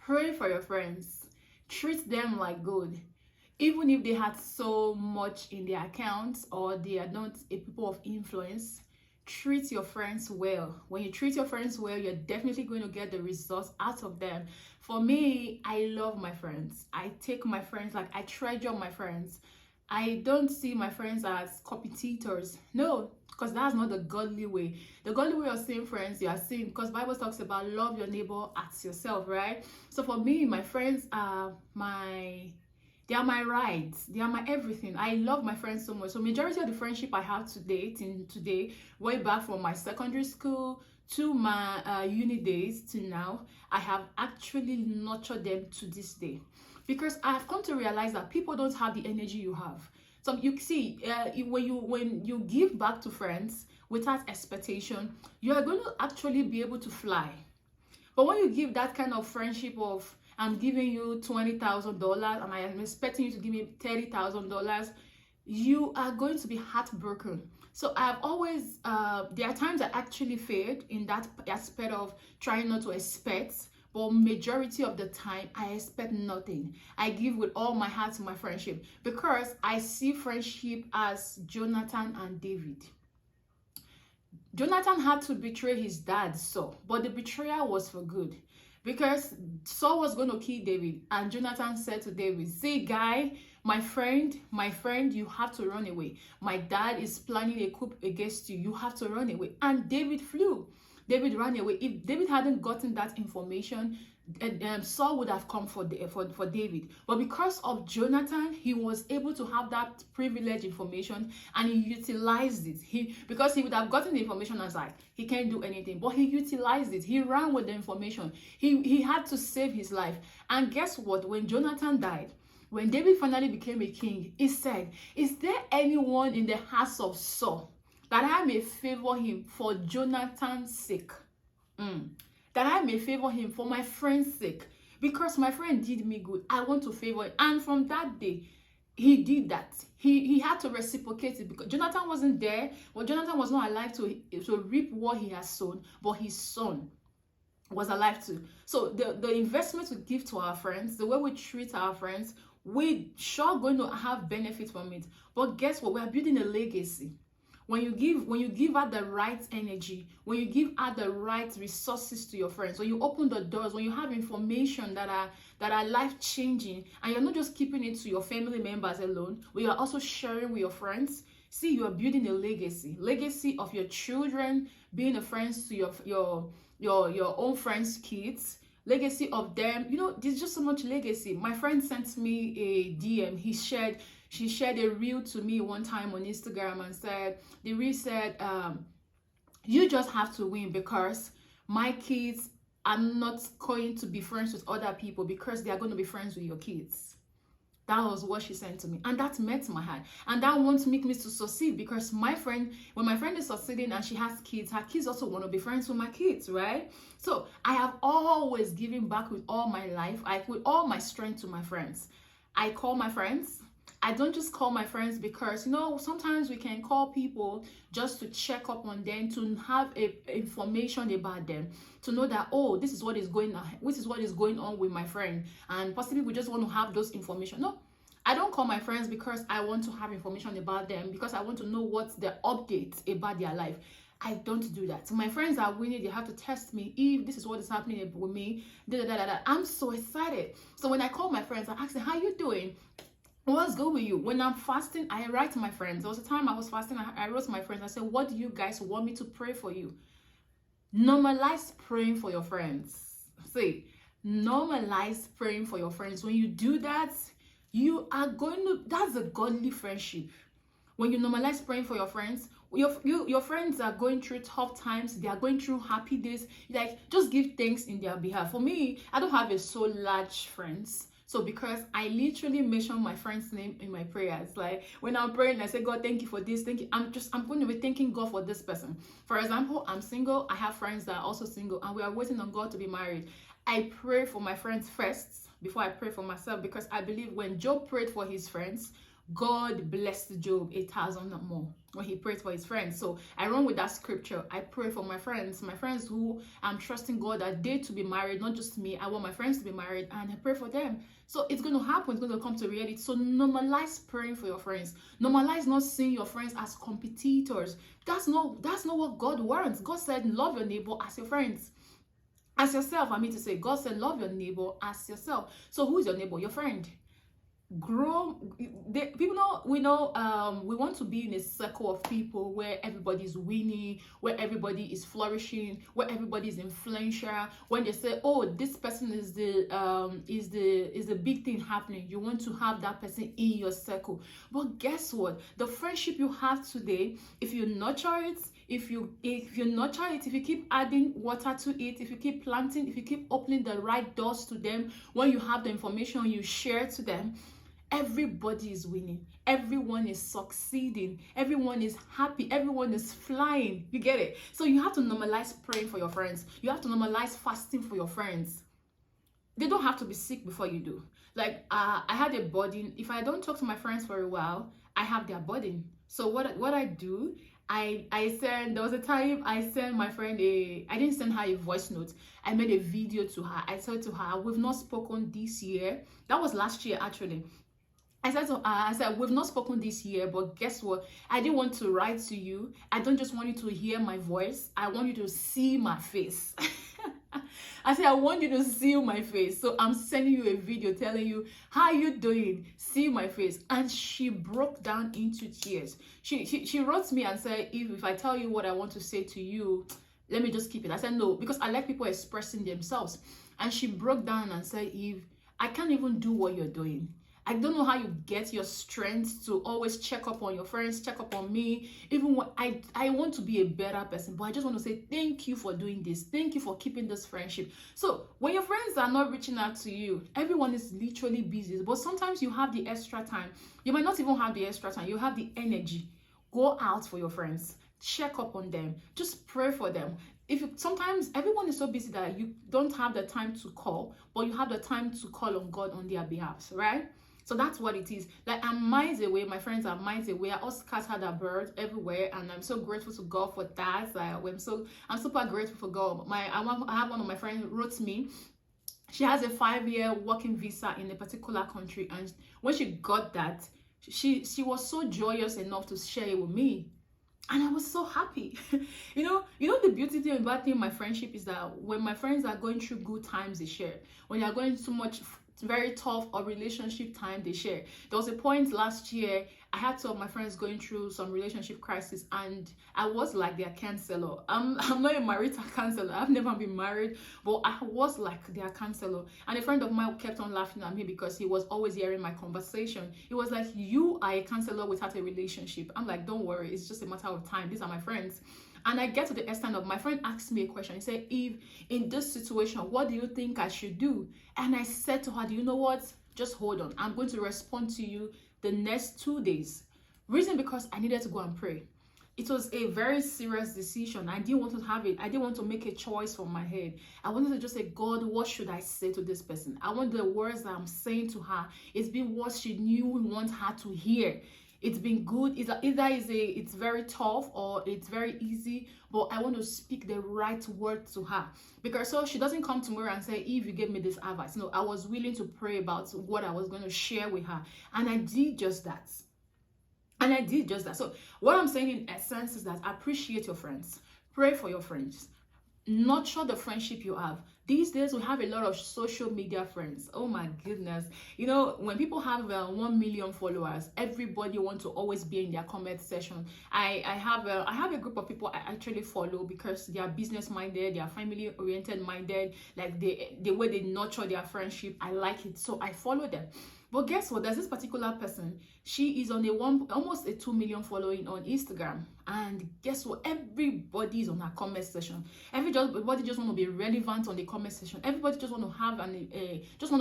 Pray for your friends. Treat them like good. Even if they had so much in their accounts or they are not a people of influence, treat your friends well. When you treat your friends well, you're definitely going to get the results out of them. For me, I love my friends. I take my friends, like I treasure my friends. I don't see my friends as competitors. No, because that's not the godly way. The godly way of seeing friends, you are seeing, because Bible talks about love your neighbor as yourself, right? So for me, my friends are they are my rights. They are my everything. I love my friends so much. So majority of the friendship I have today, way back from my secondary school to my uni days to now, I have actually nurtured them to this day. Because I have come to realize that people don't have the energy you have. So you see, when you give back to friends without expectation, you are going to actually be able to fly. But when you give that kind of friendship of, I'm giving you $20,000 and I am expecting you to give me $30,000, you are going to be heartbroken. So I have always, there are times I actually failed in that aspect of trying not to expect, but majority of the time I expect nothing. I give with all my heart to my friendship because I see friendship as Jonathan and David. Jonathan had to betray his dad, Saul, but the betrayal was for good. Because Saul was going to kill David, and Jonathan said to David, "See, guy, my friend, you have to run away. My dad is planning a coup against you. You have to run away." And David flew. David ran away. If David hadn't gotten that information, Saul would have come for David. But because of Jonathan, he was able to have that privileged information and he utilized it. Because he would have gotten the information as like, he can't do anything. But he utilized it. He ran with the information. He had to save his life. And guess what? When Jonathan died, when David finally became a king, he said, "Is there anyone in the house of Saul that I may favor him for Jonathan's sake?" That I may favor him for my friend's sake. Because my friend did me good, I want to favor him. And from that day, he did that. He had to reciprocate it because Jonathan wasn't there. Well, Jonathan was not alive to reap what he has sown, but his son was alive too. So the investment we give to our friends, the way we treat our friends, we're sure going to have benefit from it. But guess what? We are building a legacy. When you give out the right energy, when you give out the right resources to your friends, when you open the doors, when you have information that are life-changing, and you're not just keeping it to your family members alone, but you're also sharing with your friends, see, you are building a legacy of your children being a friends to your own friends' kids, legacy of them. You know, there's just so much legacy. My friend sent me a DM. She shared a reel to me one time on Instagram and said, the reel said, "You just have to win because my kids are not going to be friends with other people because they are going to be friends with your kids." That was what she sent to me. And that met my heart. And that wants me to succeed because my friend, when my friend is succeeding and she has kids, her kids also want to be friends with my kids, right? So I have always given back with all my life, with all my strength to my friends. I call my friends. I don't just call my friends because, you know, sometimes we can call people just to check up on them, to have information about them, to know that, oh, this is what is going on, with my friend, and possibly we just want to have those information. No, I don't call my friends because I want to have information about them, because I want to know what's the update about their life. I don't do that. So my friends are winning. They have to test me if this is what is happening with me. I'm so excited. So when I call my friends, I ask them, "How you doing? What's good with you?" When I'm fasting, I write to my friends. There was a time I was fasting, I wrote to my friends. I said, "What do you guys want me to pray for you?" Normalize praying for your friends. See, normalize praying for your friends. When you do that, you are going to, that's a godly friendship. When you normalize praying for your friends, your friends are going through tough times, they are going through happy days, like, just give thanks in their behalf. For me, I don't have a so large friends. So because I literally mention my friend's name in my prayers, like when I'm praying, I say, "God, thank you for this. Thank you." I'm going to be thanking God for this person. For example, I'm single. I have friends that are also single, and we are waiting on God to be married. I pray for my friends first before I pray for myself, because I believe when Job prayed for his friends, God blessed Job 8,000 more when he prayed for his friends. So I run with that scripture. I pray for my friends who I'm trusting God that they to be married, not just me. I want my friends to be married, and I pray for them. So it's going to happen. It's going to come to reality. So normalize praying for your friends. Normalize not seeing your friends as competitors. That's not what God wants. God said, love your neighbor as your friends. As yourself, I mean to say, God said, love your neighbor as yourself. So who is your neighbor? Your friend. Grow. People know, we want to be in a circle of people where everybody's winning, where everybody is flourishing, where everybody is influential. When they say, oh, this person is the big thing happening, you want to have that person in your circle. But guess what? The friendship you have today, if you nurture it, if you nurture it, if you keep adding water to it, if you keep planting, if you keep opening the right doors to them, when you have the information you share to them, everybody is winning, everyone is succeeding, everyone is happy, everyone is flying. You get it? So you have to normalize praying for your friends. You have to normalize fasting for your friends. They don't have to be sick before you do. Like I had a burden. If I don't talk to my friends for a while, I have their burden. So what I do, I send, there was a time I sent my friend I didn't send her a voice note. I made a video to her. I said to her, we've not spoken this year. That was last year actually. I said, we've not spoken this year, but guess what? I didn't want to write to you. I don't just want you to hear my voice. I want you to see my face. I said, I want you to see my face. So I'm sending you a video telling you, how you doing? See my face. And she broke down into tears. She wrote me and said, if I tell you what I want to say to you, let me just keep it. I said, no, because I like people expressing themselves. And she broke down and said, Eve, I can't even do what you're doing. I don't know how you get your strength to always check up on your friends, check up on me. Even when I want to be a better person, but I just want to say thank you for doing this. Thank you for keeping this friendship. So when your friends are not reaching out to you, everyone is literally busy. But sometimes you have the extra time. You might not even have the extra time. You have the energy. Go out for your friends. Check up on them. Just pray for them. Sometimes everyone is so busy that you don't have the time to call, but you have the time to call on God on their behalf, right? So that's what it is. Like, I'm miles away. My friends are miles away. I all scattered abroad everywhere, and I'm so grateful to God for that. I'm super grateful for God. I have one of my friends wrote me. She has a 5-year working visa in a particular country, and when she got that, she was so joyous enough to share it with me. And I was so happy. you know the beauty thing about my friendship is that when my friends are going through good times, they share. When they are going through much very tough or relationship time, they share. There was a point last year I had some of my friends going through some relationship crisis, and I was like their counselor. I'm not a marital counselor. I've never been married, but I was like their counselor. And a friend of mine kept on laughing at me because he was always hearing my conversation. He was like, you are a counselor without a relationship. I'm like, don't worry, it's just a matter of time. These are my friends. And I get to the extent of my friend asked me a question. He said, Eve, in this situation, what do you think I should do? And I said to her, do you know what? Just hold on. I'm going to respond to you the next 2 days. Reason because I needed to go and pray. It was a very serious decision. I didn't want to have it. I didn't want to make a choice from my head. I wanted to just say, God, what should I say to this person? I want the words that I'm saying to her. It's been what she knew we want her to hear. It's been good. It's very tough or it's very easy, but I want to speak the right word to her. Because so she doesn't come tomorrow and say, Eve, you gave me this advice. No, I was willing to pray about what I was going to share with her. And I did just that. So what I'm saying in essence is that appreciate your friends. Pray for your friends. Nurture the friendship you have. These days, we have a lot of social media friends. Oh my goodness. When people have 1 million followers, everybody wants to always be in their comment section. I have a group of people I actually follow because they are business minded, they are family oriented minded. Like the way they nurture their friendship, I like it. So I follow them. But guess what? There's this particular person. She is on almost a 2 million following on Instagram. And guess what? Everybody is on her comment section. Everybody just want to be relevant on the comment section. Everybody just want to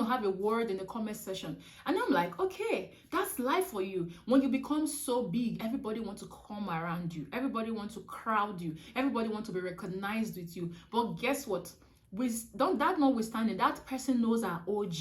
have a word in the comment section. And I'm like, okay, that's life for you. When you become so big, everybody wants to come around you. Everybody wants to crowd you. Everybody wants to be recognized with you. But guess what? with don't that notwithstanding, that person knows her OG.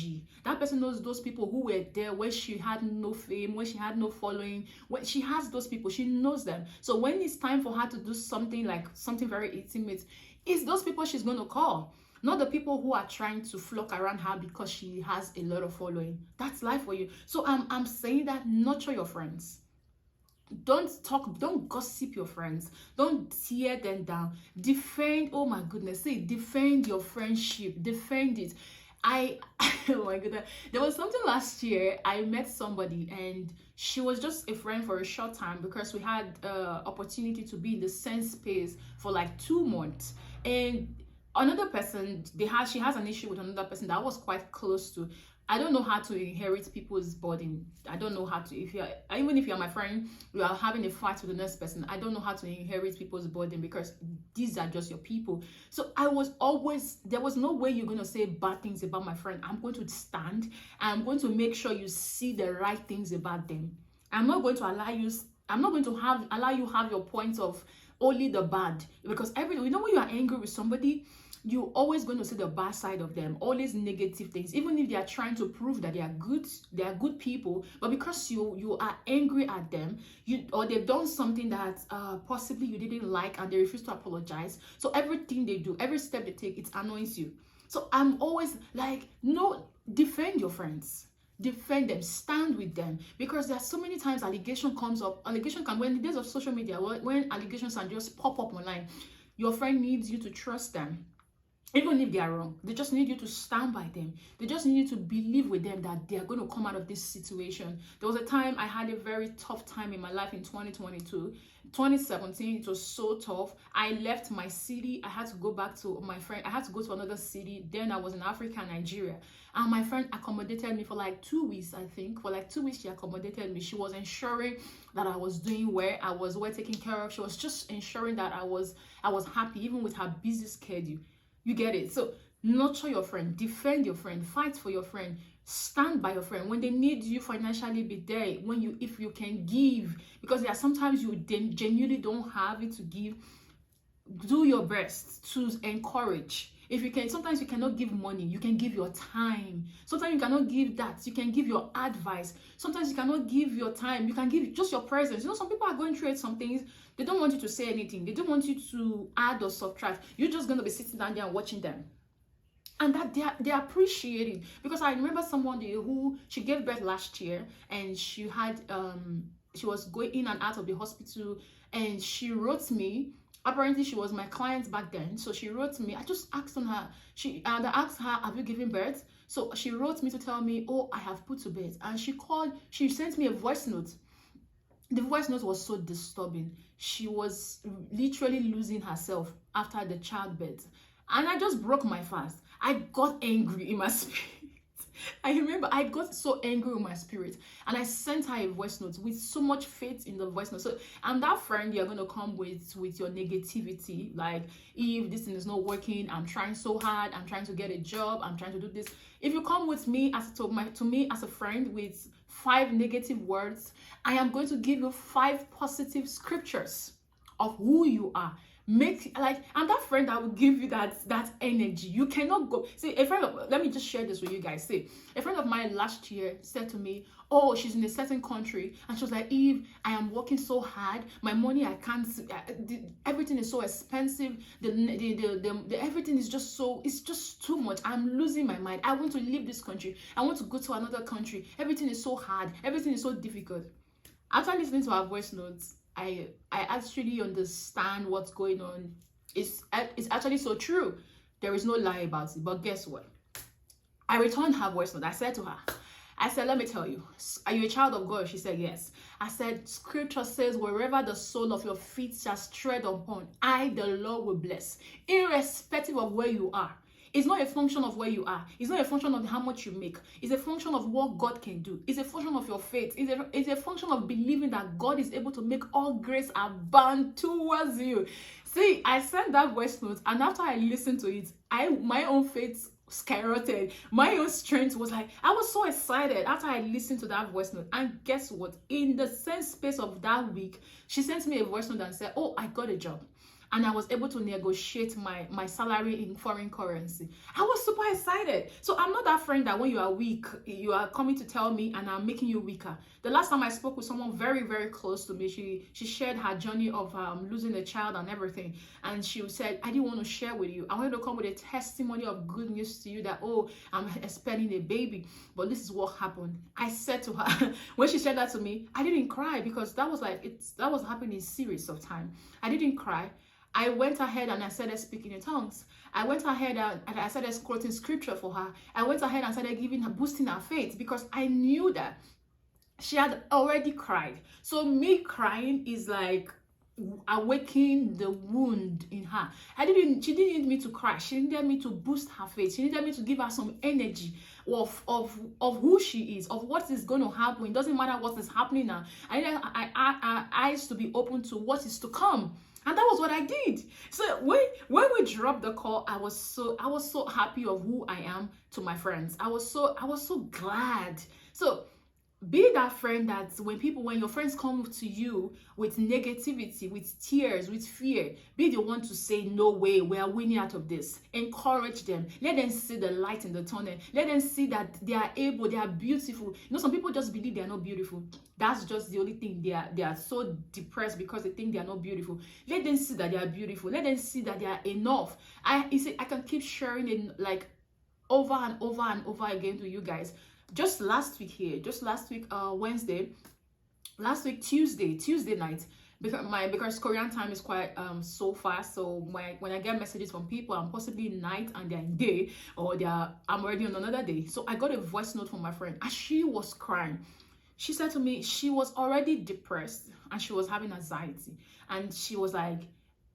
That person knows those people who were there when she had no fame, when she had no following. When she has those people, she knows them. So when it's time for her to do something like something very intimate, it's those people she's going to call, not the people who are trying to flock around her because she has a lot of following. That's life for you. So I'm saying that nurture your friends. Don't gossip your friends, don't tear them down, defend. Oh my goodness, say defend your friendship, defend it. Oh my goodness, there was something last year. I met somebody and she was just a friend for a short time because we had opportunity to be in the same space for like 2 months. And another person, she has an issue with another person that I was quite close to. I don't know how to inherit people's burden. I don't know how to, even if you're my friend, you are having a fight with the next person, I don't know how to inherit people's burden because these are just your people. So there was no way you're going to say bad things about my friend. I'm going to stand and I'm going to make sure you see the right things about them. I'm not going to allow you have your points of only the bad, because when you are angry with somebody, you're always going to see the bad side of them, always negative things, even if they are trying to prove that they are good people. But because you are angry at them, or they've done something that possibly you didn't like and they refuse to apologize, so everything they do, every step they take, it annoys you. So I'm always like, no, defend your friends, defend them, stand with them, because there are so many times allegation comes up. When in the days of social media, when allegations can just pop up online, your friend needs you to trust them. Even if they are wrong, they just need you to stand by them. They just need you to believe with them that they are going to come out of this situation. There was a time I had a very tough time in my life in 2022. 2017, it was so tough. I left my city. I had to go back to my friend. I had to go to another city. Then I was in Africa, Nigeria. And my friend accommodated me for like 2 weeks, I think. For like 2 weeks, she accommodated me. She was ensuring that I was doing well. I was well taken care of. She was just ensuring that I was happy, even with her busy schedule. You get it? So nurture your friend, defend your friend, fight for your friend, stand by your friend. When they need you financially, be there. If you can give, because there are sometimes you genuinely don't have it to give, do your best to encourage. If you can, sometimes you cannot give money, you can give your time. Sometimes you cannot give that, you can give your advice. Sometimes you cannot give your time, you can give just your presence. Some people are going through some things, they don't want you to say anything, they don't want you to add or subtract. You're just going to be sitting down there and watching them. And that they appreciate it. Because I remember someone who, she gave birth last year, and she had she was going in and out of the hospital, and she wrote me. Apparently she was my client back then, so she wrote me. I just asked on her, I asked her, have you given birth? So she wrote me to tell me, oh, I have put to bed. And she sent me a voice note. The voice note was so disturbing. She was literally losing herself after the childbirth, and I just broke my fast. I got angry in my spirit. I remember I got so angry with my spirit, and I sent her a voice note with so much faith in the voice note. So I'm that friend you're going to come with your negativity, like, if this thing is not working, I'm trying so hard, I'm trying to get a job, I'm trying to do this. If you come with me to me as a friend with 5 negative words, I am going to give you 5 positive scriptures of who you are. I'm that friend that will give you that energy. You cannot go. See, let me just share this with you guys. See, a friend of mine last year said to me, oh, she's in a certain country, and she was like, Eve, I am working so hard, my money, I can't, everything is so expensive, everything is just so, it's just too much, I'm losing my mind, I want to leave this country, I want to go to another country, everything is so hard, everything is so difficult. After listening to her voice notes, I actually understand what's going on. It's actually so true. There is no lie about it. But guess what? I returned her voice note. I said to her, let me tell you, are you a child of God? She said, yes. I said, scripture says, wherever the sole of your feet shall tread upon, I, the Lord, will bless, irrespective of where you are. It's not a function of where you are. It's not a function of how much you make. It's a function of what God can do. It's a function of your faith. It's a function of believing that God is able to make all grace abound towards you. See, I sent that voice note, and after I listened to it, my own faith skyrocketed. My own strength was like, I was so excited after I listened to that voice note. And guess what? In the same space of that week, she sent me a voice note and said, oh, I got a job. and I was able to negotiate my salary in foreign currency. I was super excited. So I'm not that friend that when you are weak, you are coming to tell me and I'm making you weaker. The last time I spoke with someone very, very close to me, she shared her journey of losing a child and everything. And she said, I didn't want to share with you. I wanted to come with a testimony of good news to you that, oh, I'm expecting a baby. But this is what happened. I said to her, when she said that to me, I didn't cry because that was that was happening in series of time. I didn't cry. I went ahead and I started speaking in tongues. I went ahead and I started quoting scripture for her. I went ahead and started giving her, boosting her faith, because I knew that she had already cried. So me crying is like awakening the wound in her. She didn't need me to cry. She needed me to boost her faith. She needed me to give her some energy of who she is, of what is going to happen. It doesn't matter what is happening now. I needed our eyes to be open to what is to come. And that was what I did. So when we dropped the call, I was so happy of who I am to my friends. I was so glad. So be that friend that when your friends come to you with negativity, with tears, with fear, be the one to say, no way, we are winning out of this. Encourage them. Let them see the light in the tunnel. Let them see that they are able, they are beautiful. You know, some people just believe they are not beautiful. That's just the only thing. They are so depressed because they think they are not beautiful. Let them see that they are beautiful. Let them see that they are enough. I can keep sharing it like over and over and over again to you guys. Just last week, Wednesday, last week Tuesday night, because Korean time is quite so fast. So when I get messages from people, I'm possibly in night and they're in day, or I'm already on another day. So I got a voice note from my friend, and she was crying. She said to me she was already depressed and she was having anxiety, and she was like,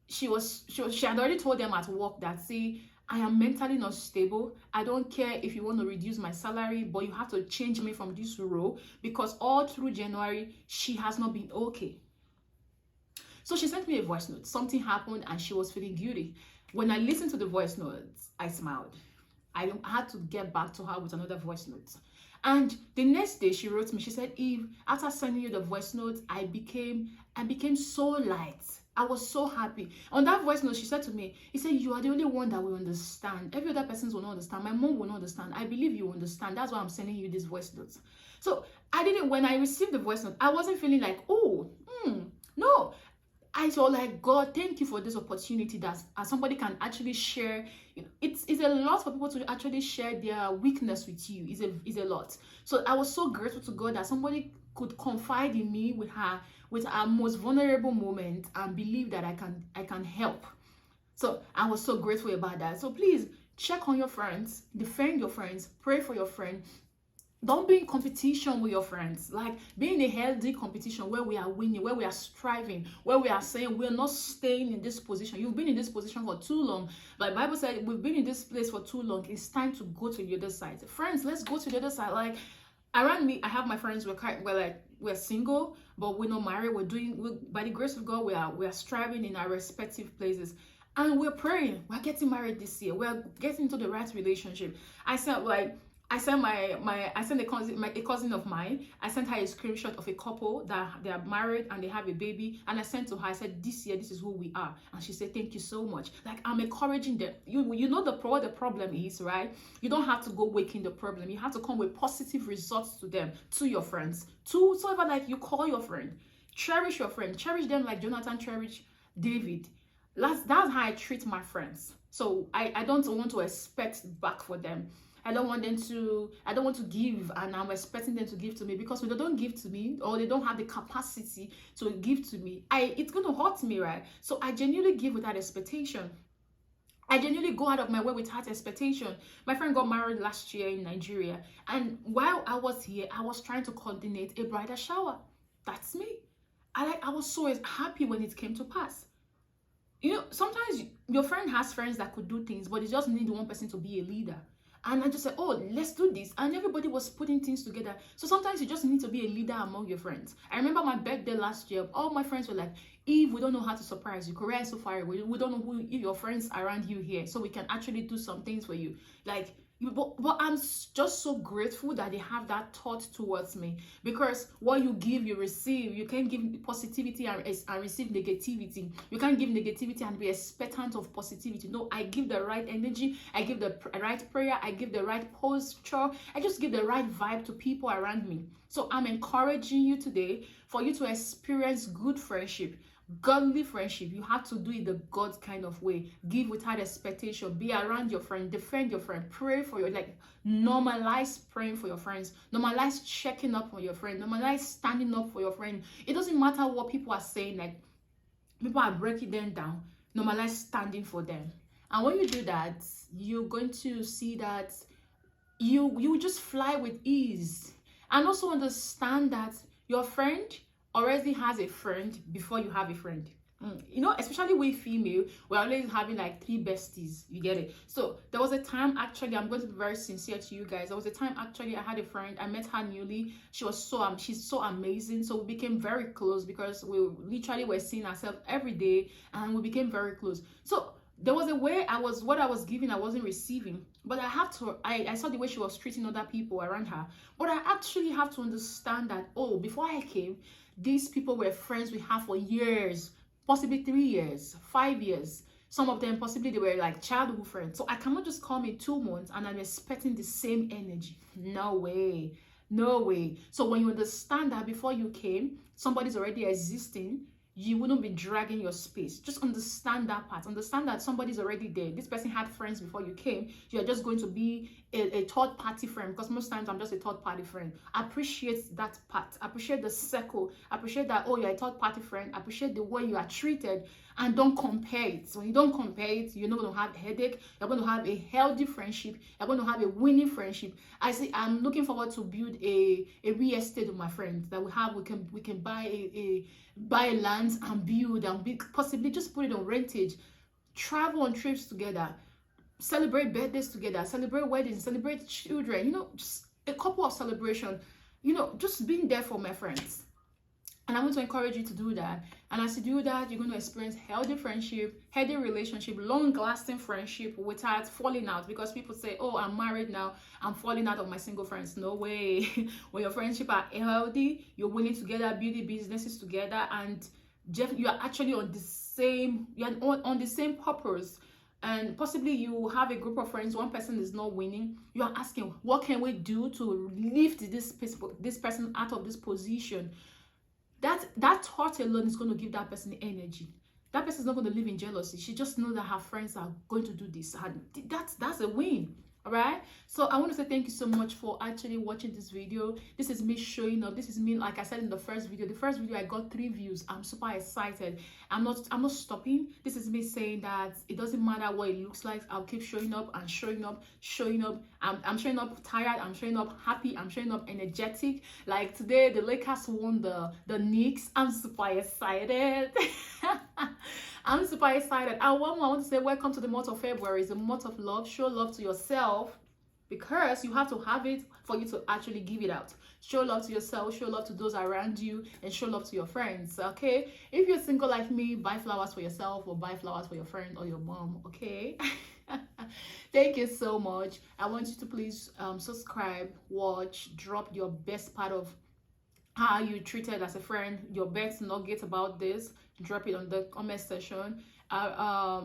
she had already told them at work that, see, I am mentally not stable. I don't care if you want to reduce my salary, but you have to change me from this role, because all through January, she has not been okay. So she sent me a voice note. Something happened and she was feeling guilty. When I listened to the voice notes, I smiled. I had to get back to her with another voice note. And the next day she wrote me, she said, Eve, after sending you the voice note, I became so light. I was so happy. On that voice note, she said to me, he said, you are the only one that will understand. Every other person will not understand. My mom will not understand. I believe you understand. That's why I'm sending you this voice note. So when I received the voice note, I wasn't feeling like, oh, no. I felt like, God, thank you for this opportunity that somebody can actually share. It's a lot for people to actually share their weakness with you. It's a lot. So I was so grateful to God that somebody could confide in me with her most vulnerable moment and believe that I can help. So I was so grateful about that. So please check on your friends, defend your friends, pray for your friend. Don't be in competition with your friends. Like, be in a healthy competition where we are winning, where we are striving, where we are saying we're not staying in this position. You've been in this position for too long. But the Bible said we've been in this place for too long. It's time to go to the other side. Friends, let's go to the other side. Like, around me, I have my friends. We're single, but we're not married. By the grace of God, we are striving in our respective places. And we're praying. We're getting married this year. We're getting into the right relationship. I sent a cousin of mine. I sent her a screenshot of a couple that they are married and they have a baby, and I sent to her. I said, this year, this is who we are. And she said, thank you so much. Like, I'm encouraging them. You know what the problem is, right? You don't have to go waking the problem. You have to come with positive results to them, to your friends, so if like you call your friend, cherish your friend, cherish them like Jonathan cherished David. That's how I treat my friends. So I don't want to expect back for them. I don't want to give, and I'm expecting them to give to me, because when they don't give to me, or they don't have the capacity to give to me, it's going to hurt me, right? So I genuinely give without expectation. I genuinely go out of my way without expectation. My friend got married last year in Nigeria, and while I was here, I was trying to coordinate a bridal shower. That's me. I was so happy when it came to pass. You know, sometimes your friend has friends that could do things, but they just need one person to be a leader. And I just said, oh, let's do this. And everybody was putting things together. So sometimes you just need to be a leader among your friends. I remember my birthday last year. All my friends were like, Eve, we don't know how to surprise you. Korea is so far away. We don't know who your friends around you here. So we can actually do some things for you. Like, But I'm just so grateful that they have that thought towards me, because what you give, you receive. You can't give positivity and receive negativity. You can't give negativity and be expectant of positivity. No, I give the right energy, I give the right prayer, I give the right posture, I just give the right vibe to people around me. So I'm encouraging you today for you to experience good friendship. Godly friendship, you have to do it the God kind of way. Give without expectation. Be around your friend. Defend your friend. Pray for your, like, normalize praying for your friends. Normalize checking up on your friend. Normalize standing up for your friend. It doesn't matter what people are saying. Like, people are breaking them down. Normalize standing for them. And when you do that, you're going to see that you just fly with ease. And also understand that your friend already has a friend before you have a friend. You know, especially with female, we're always having like 3 besties. You get it? So there was a time, actually, I'm going to be very sincere to you guys. There was a time, actually, I had a friend. I met her newly. She's so amazing. So we became very close because we literally were seeing ourselves every day, and we became very close. So there was a way what I was giving, I wasn't receiving. But I saw the way she was treating other people around her. But I actually have to understand that, oh, before I came, these people were friends we have for years, possibly 3 years, 5 years. Some of them, possibly, they were like childhood friends. So I cannot just come in 2 months and I'm expecting the same energy. No way. No way. So when you understand that before you came, somebody's already existing, you wouldn't be dragging your space. Just understand that part. Understand that somebody's already there. This person had friends before you came. You're just going to be a third party friend, because most times I'm just a third party friend. Appreciate that part. Appreciate the circle. Appreciate that, oh, you're a third party friend. Appreciate the way you are treated, and don't compare it. When you don't compare it, you're not going to have a headache. You're going to have a healthy friendship. You're going to have a winning friendship. I'm looking forward to build a real estate with my friends that we can buy land and build and possibly just put it on rentage, travel on trips together, celebrate birthdays together, celebrate weddings, celebrate children, just a couple of celebration, just being there for my friends. And I want to encourage you to do that. And as you do that, you're going to experience healthy friendship, healthy relationship, long-lasting friendship without falling out. Because people say, oh, I'm married now, I'm falling out of my single friends. No way. When your friendship are healthy, you're winning together, building businesses together, and you are actually on the same purpose. And possibly you have a group of friends, one person is not winning. You are asking, what can we do to lift this person out of this position? That thought alone is going to give that person energy. That person is not going to live in jealousy. She just knows that her friends are going to do this, and that's a win. All right, so I want to say thank you so much for actually watching this video. This is me showing up. This is me, like I said in the first video I got 3 views. I'm super excited. I'm not stopping. This is me saying that it doesn't matter what it looks like. I'll keep showing up and showing up. I'm showing up tired, I'm showing up happy, I'm showing up energetic. Like today, the Lakers won the Knicks. I'm super excited. I'm super excited. And one more, I want to say welcome to the month of February. It's a month of love. Show love to yourself, because you have to have it for you to actually give it out. Show love to yourself, show love to those around you, and show love to your friends. Okay, if you're single like me, buy flowers for yourself or buy flowers for your friend or your mom. Okay. Thank you so much. I want you to please subscribe, watch, drop your best part of how you treated as a friend, your best nuggets about this. Drop it on the comment section.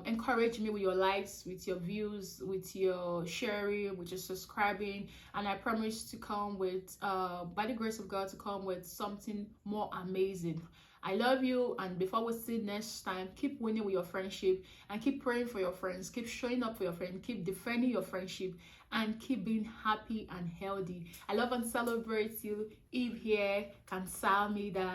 Encourage me with your likes, with your views, with your sharing, with your subscribing, and I promise to come with by the grace of God, to come with something more amazing. I love you, and before we see next time, keep winning with your friendship, and keep praying for your friends, keep showing up for your friend, keep defending your friendship, and keep being happy and healthy. I love and celebrate you. Eve here, Kamsahamnida.